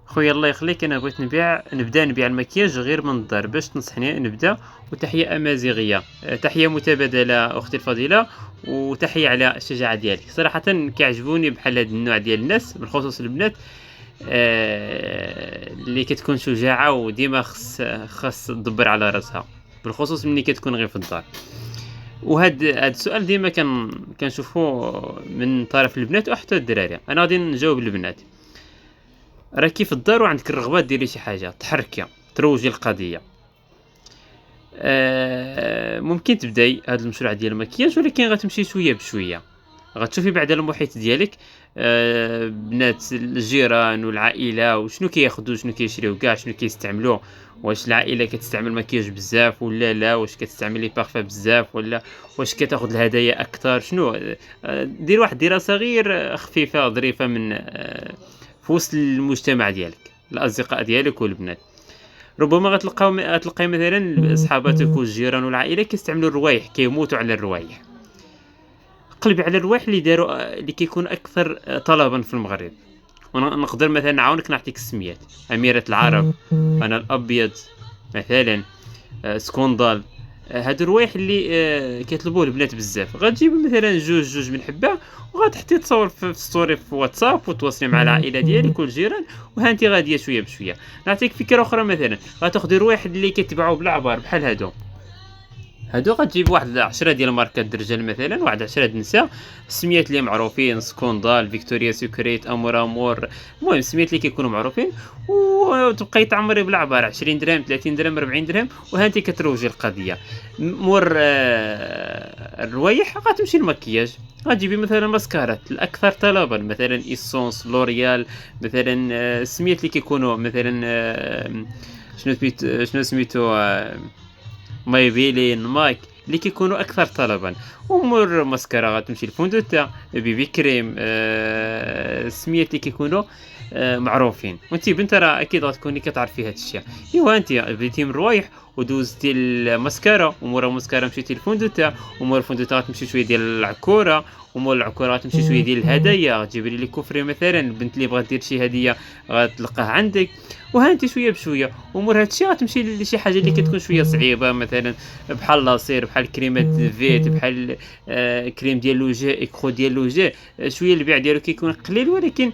خويا الله يخليك، أنا بغيت نبدا نبيع المكياج غير من الدار، باش تنصحني نبدا؟ وتحية أمازيغية، تحية متبادلة أختي الفضيلة، وتحية على الشجاعة ديالك. صراحةً كيعجبوني بحال هاد النوع ديال الناس، بالخصوص البنات اللي كتكون شجاعة وديما خاص تدبّر على راسها، بالخصوص ملي كتكون غير في الدار. هاد السؤال ديما كنشوفوه من طرف البنات وحتى الدراري. أنا غادي نجاوب البنات. راكي في الدار وعندك الرغبة ديري شي حاجة، تحركي، تروجي القضية. ممكن تبداي هاد المشروع ديال المكياج، ولكن غتمشي شوية بشوية. غتشوفي بعدا المحيط ديالك، بنات الجيران والعائلة وشنو كياخدو، شنو كيشريو كاع، شنو كيستعملوا. واش العائلة كتستعمل مكياج بزاف ولا لا، واش كتستعمل لي بارفان بزاف ولا واش كتاخد الهدايا أكتر، شنو. دير واحد الدراسة غير خفيفة ظريفة من في وسط المجتمع ديالك، الأصدقاء ديالك والبنات. ربما غتلقاي مثلًا صحاباتك والجيران والعائلة كيستعملوا الروايح، كيموتوا على الروايح. قلبي على الروايح اللي كيكونوا أكثر طلبًا في المغرب، نقدر مثلًا نعاونك نعطيك السميات: أميرة العرب، أنا الأبيض مثلًا، سكوندال. هادو الروايح اللي كيطلبوه البنات بزاف. غتجيبي مثلًا جوج من حبة، وغتحطي تصور في ستوري في واتساب، وتواصلي مع العائلة ديالك والجيران، وها أنتِ غادية شوية بشوية. نعطيك فكرة أخرى مثلًا، غتاخدي روايح اللي كيتباعوا بالأعبار بحال هادو. غتجيب واحد 10 ديال ماركات الرجال مثلًا، واحد 10 د النساء، السميات اللي معروفين: سكوندال، فيكتوريا سيكريت، أمور أمور، المهم السميات اللي كيكونوا معروفين، وتبقاي تعمري بالأعبار: 20 درهم، 30 درهم، 40 درهم، وها أنتِ كتروجي القضية. مور الروايح غتمشي للمكياج. غتجيبي مثلًا ماسكارات الأكثر طلبًا، مثلًا إيسونس، لوريال، مثلًا السميات اللي كيكونوا مثلًا شنو سميتو، مايبيلين، ماك، اللي كيكونوا أكثر طلبًا. ومور ماسكارا غتمشي لفوندوتا، بيبي كريم، السميات اللي كيكونوا معروفين. وأنتِ بنت راه أكيد غتكوني كتعرفي هاد الشي. إيوا أنتِ بديتي من الروايح ودوزتي للماسكارا، ومور الماسكارا مشيتي لفوندوتا، ومور الفوندوتا غتمشي شوية ديال العكورة، ومور العكورة غتمشي شوية ديال الهدايا. غتجيبي لي كوفري مثلًا، البنت اللي بغات دير شي هدية غتلقاه عندِك. وها أنتِ شوية بشوية، ومور هاد الشي غتمشي لشي حاجة اللي كتكون شوية صعيبة، مثلًا بحال لاسير، بحال كريمات فيت، بحال كريم ديال لوجيه، إكرو ديال لوجيه. شوية البيع ديالو كيكون قليل، ولكن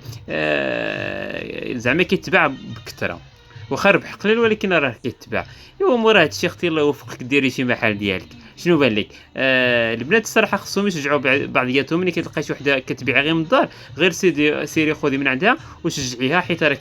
زعما كيتباع بكثرة. واخا الربح قليل ولكن راه كيتباع. ايوا مورا هادشي اختي الله يوفقك ديري شي محل ديالك. شنو بان لك؟ البنات الصراحة خصهم يشجعوا بعضياتهم. ملي كتلقاي شي وحدة كتبيع غير من الدار، غير سيري خذي من عندها وشجعيها، حيت راه